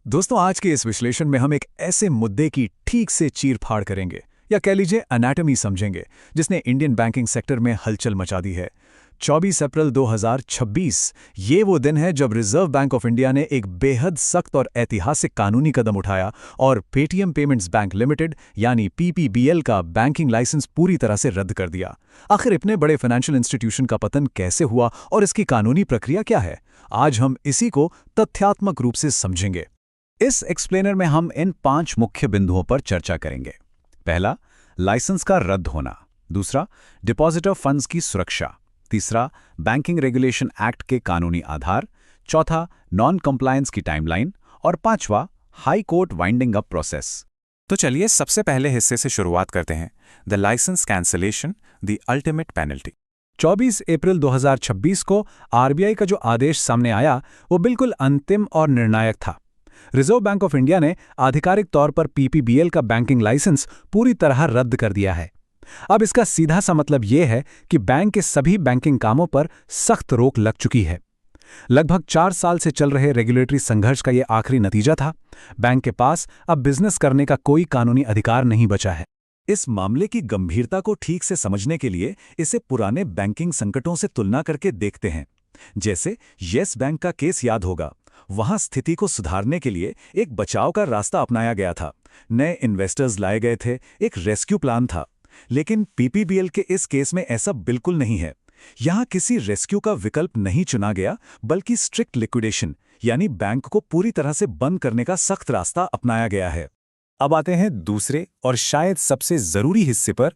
दोस्तों, आज के इस विश्लेषण में हम एक ऐसे मुद्दे की ठीक से चीर-फाड़ करेंगे, या कह लीजिए एनाटॉमी समझेंगे, जिसने इंडियन बैंकिंग सेक्टर में हलचल मचा दी है। 24 अप्रैल 2026 ये वो दिन है जब रिजर्व बैंक ऑफ इंडिया ने एक बेहद सख्त और ऐतिहासिक कानूनी कदम उठाया और पेटीएम पेमेंट्स बैंक लिमिटेड यानी पीपीबीएल का बैंकिंग लाइसेंस पूरी तरह से रद्द कर दिया। आखिर इतने बड़े फाइनेंशियल इंस्टीट्यूशन का पतन कैसे हुआ और इसकी कानूनी प्रक्रिया क्या है? आज हम इसी को तथ्यात्मक रूप से समझेंगे। इस एक्सप्लेनर में हम इन 5 मुख्य बिंदुओं पर चर्चा करेंगे। पहला, लाइसेंस का रद्द होना। दूसरा, डिपॉजिटर फंड्स की सुरक्षा। तीसरा, बैंकिंग रेगुलेशन एक्ट के कानूनी आधार। चौथा, नॉन कंप्लायंस की टाइमलाइन। और पांचवा, high court winding up process. तो चलिए सबसे पहले हिस्से से शुरुआत करते हैं, the licence cancellation, the ultimate penalty. 24 अप्रैल 2026 को आरबीआई का जो आदेश सामने आया वो बिल्कुल अंतिम और निर्णायक था। रिजर्व बैंक ऑफ इंडिया ने आधिकारिक तौर पर पीपीबीएल का बैंकिंग लाइसेंस पूरी तरह रद्द कर दिया है। अब इसका सीधा सा मतलब यह है कि बैंक के सभी बैंकिंग कामों पर सख्त रोक लग चुकी है। लगभग 4 साल से चल रहे रेगुलेटरी संघर्ष का यह आखिरी नतीजा था। बैंक के पास अब बिजनेस करने का कोई कानूनी अधिकार नहीं बचा है। इस मामले की गंभीरता को ठीक से समझने के लिए इसे पुराने बैंकिंग संकटों से तुलना करके देखते हैं। जैसे येस बैंक का केस याद होगा। वहां स्थिति को सुधारने के लिए एक बचाव का रास्ता अपनाया गया था। नए इन्वेस्टर्स लाए गए थे, एक रेस्क्यू प्लान था। लेकिन पीपीबीएल के इस केस में ऐसा बिल्कुल नहीं है। यहां किसी रेस्क्यू का विकल्प नहीं चुना गया, बल्कि स्ट्रिक्ट लिक्विडेशन यानी बैंक को पूरी तरह से बंद करने का सख्त रास्ता अपनाया गया है। अब आते हैं दूसरे और शायद सबसे जरूरी हिस्से पर,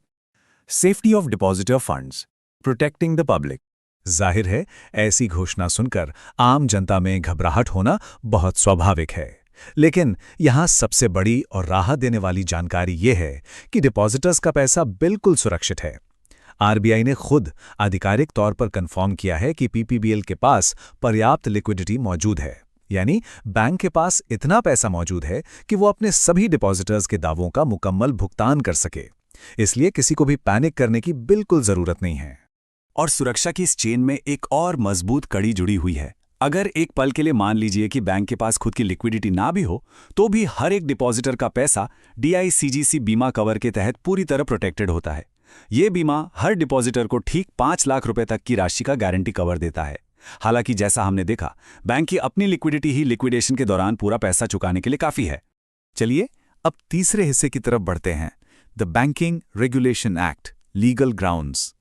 safety of depositor funds, protecting the public. जाहिर है, ऐसी घोषणा सुनकर आम जनता में घबराहट होना बहुत स्वाभाविक है। लेकिन यहां सबसे बड़ी और राहत देने वाली जानकारी यह है कि डिपॉजिटर्स का पैसा बिल्कुल सुरक्षित है। आरबीआई ने खुद आधिकारिक तौर पर कंफर्म किया है कि पीपीबीएल के पास पर्याप्त लिक्विडिटी मौजूद है, यानी बैंक के पास इतना पैसा मौजूद है कि वो अपने सभी डिपॉजिटर्स के दावों का मुकम्मल भुगतान कर सके। इसलिए किसी को भी पैनिक करने की बिल्कुल जरूरत नहीं है। और सुरक्षा की इस चेन में एक और मजबूत कड़ी जुड़ी हुई है। अगर एक पल के लिए मान लीजिए कि बैंक के पास खुद की लिक्विडिटी ना भी हो, तो भी हर एक डिपॉजिटर का पैसा डीआईसीजीसी बीमा कवर के तहत पूरी तरह प्रोटेक्टेड होता है। ये बीमा हर डिपॉजिटर को ठीक 5 लाख रुपए तक की राशि का गारंटी कवर देता है। हालांकि जैसा हमने देखा, बैंक की अपनी लिक्विडिटी ही लिक्विडेशन के दौरान पूरा पैसा चुकाने के लिए काफी है। चलिए अब तीसरे हिस्से की तरफ बढ़ते हैं, the banking regulation act, legal grounds.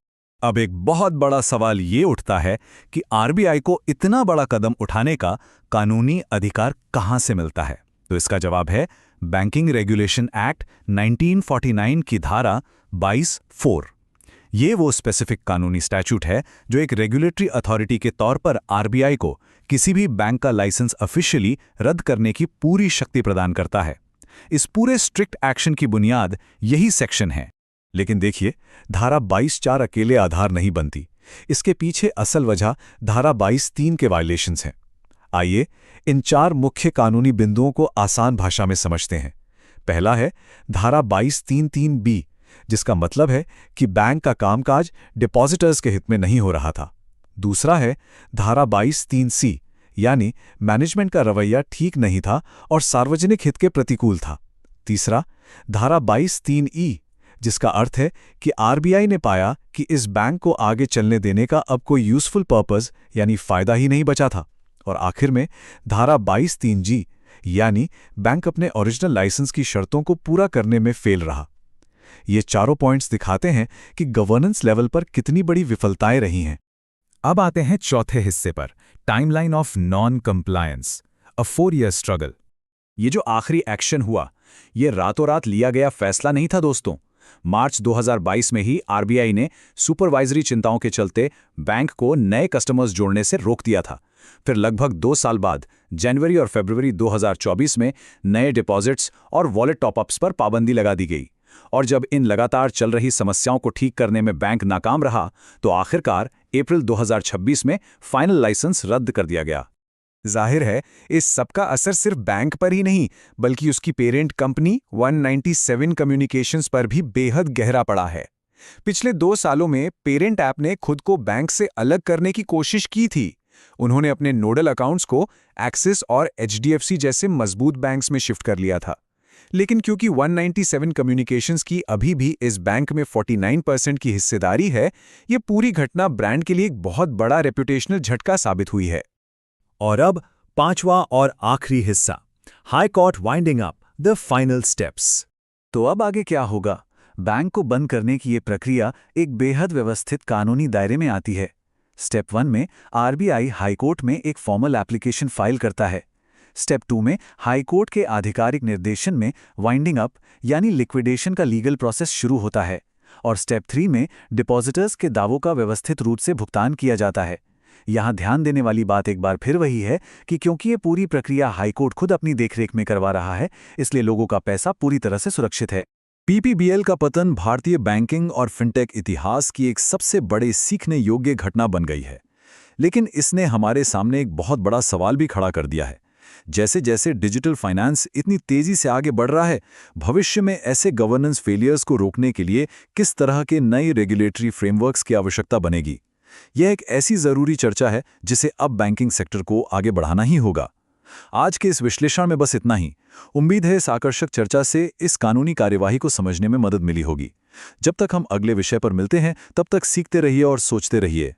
अब एक बहुत बड़ा सवाल ये उठता है कि आरबीआई को इतना बड़ा कदम उठाने का कानूनी अधिकार कहां से मिलता है। तो इसका जवाब है बैंकिंग रेगुलेशन एक्ट 1949 की धारा 22(4). ये वो स्पेसिफिक कानूनी स्टैट्यूट है जो एक रेगुलेटरी अथॉरिटी के तौर पर आरबीआई को किसी भी बैंक का लाइसेंस ऑफिशियली रद्द करने की पूरी शक्ति प्रदान करता है। इस पूरे स्ट्रिक्ट एक्शन की बुनियाद यही सेक्शन है। लेकिन देखिए, धारा 22(4) अकेले आधार नहीं बनती। इसके पीछे असल वजह धारा 22(3) के वायलेशंस हैं। आइए इन 4 मुख्य कानूनी बिंदुओं को आसान भाषा में समझते हैं। पहला है धारा 22(3)(b), जिसका मतलब है कि बैंक का कामकाज डिपॉजिटर्स के हित में नहीं हो रहा था। दूसरा है धारा 22(3)(c), यानी मैनेजमेंट का रवैया ठीक नहीं था और सार्वजनिक हित के प्रतिकूल था। तीसरा, धारा 22(3)(e), जिसका अर्थ है कि आरबीआई ने पाया कि इस बैंक को आगे चलने देने का अब कोई यूजफुल पर्पस यानी फायदा ही नहीं बचा था। और आखिर में धारा 22(3)(g), यानी बैंक अपने ओरिजिनल लाइसेंस की शर्तों को पूरा करने में फेल रहा। ये चारों पॉइंट्स दिखाते हैं कि गवर्नेंस लेवल पर कितनी बड़ी विफलताएं रही हैं। अब आते हैं चौथे हिस्से पर, timeline of non compliance, a 4-year struggle. ये जो आखिरी एक्शन हुआ, ये रातों रात लिया गया फैसला नहीं था दोस्तों। मार्च 2022 में ही आरबीआई ने सुपरवाइजरी चिंताओं के चलते बैंक को नए कस्टमर्स जोड़ने से रोक दिया था। फिर लगभग 2 साल बाद जनवरी और फरवरी 2024 में नए डिपॉजिट्स और वॉलेट टॉपअप्स पर पाबंदी लगा दी गई। और जब इन लगातार चल रही समस्याओं को ठीक करने में बैंक नाकाम रहा, तो आखिरकार अप्रैल 2026 में फाइनल लाइसेंस रद्द कर दिया गया। जाहिर है, इस सबका असर सिर्फ बैंक पर ही नहीं, बल्कि उसकी पेरेंट कंपनी 197 कम्युनिकेशंस पर भी बेहद गहरा पड़ा है। पिछले 2 सालों में पेरेंट ऐप ने खुद को बैंक से अलग करने की कोशिश की थी, उन्होंने अपने नोडल अकाउंट्स को एक्सिस और एचडीएफसी जैसे मजबूत बैंक्स में शिफ्ट कर लिया था। लेकिन क्योंकि 197 कम्युनिकेशंस की अभी भी इस बैंक में 49% की हिस्सेदारी है, ये पूरी घटना ब्रांड के लिए एक बहुत बड़ा रेपुटेशनल झटका साबित हुई है। और अब पांचवा और आखिरी हिस्सा, high court winding up the final steps. तो अब आगे क्या होगा? बैंक को बंद करने की ये प्रक्रिया एक बेहद व्यवस्थित कानूनी दायरे में आती है। स्टेप 1 में आरबीआई हाईकोर्ट में एक फॉर्मल एप्लीकेशन फाइल करता है। स्टेप 2 में हाईकोर्ट के आधिकारिक निर्देशन में वाइंडिंग अप यानी लिक्विडेशन का लीगल प्रोसेस शुरू होता है। और स्टेप 3 में डिपॉजिटर्स के दावों का व्यवस्थित रूप से भुगतान किया जाता है। यहाँ ध्यान देने वाली बात एक बार फिर वही है कि क्योंकि ये पूरी प्रक्रिया हाईकोर्ट खुद अपनी देखरेख में करवा रहा है, इसलिए लोगों का पैसा पूरी तरह से सुरक्षित है। पीपीबीएल का पतन भारतीय बैंकिंग और फिनटेक इतिहास की एक सबसे बड़े सीखने योग्य घटना बन गई है। लेकिन इसने हमारे सामने एक बहुत बड़ा सवाल भी खड़ा कर दिया है। जैसे जैसे डिजिटल फाइनेंस इतनी तेजी से आगे बढ़ रहा है, भविष्य में ऐसे गवर्नेंस फेलियर्स को रोकने के लिए किस तरह के नए रेगुलेटरी फ्रेमवर्क्स की आवश्यकता बनेगी? यह एक ऐसी जरूरी चर्चा है जिसे अब बैंकिंग सेक्टर को आगे बढ़ाना ही होगा। आज के इस विश्लेषण में बस इतना ही। उम्मीद है इस आकर्षक चर्चा से इस कानूनी कार्यवाही को समझने में मदद मिली होगी। जब तक हम अगले विषय पर मिलते हैं, तब तक सीखते रहिए और सोचते रहिए।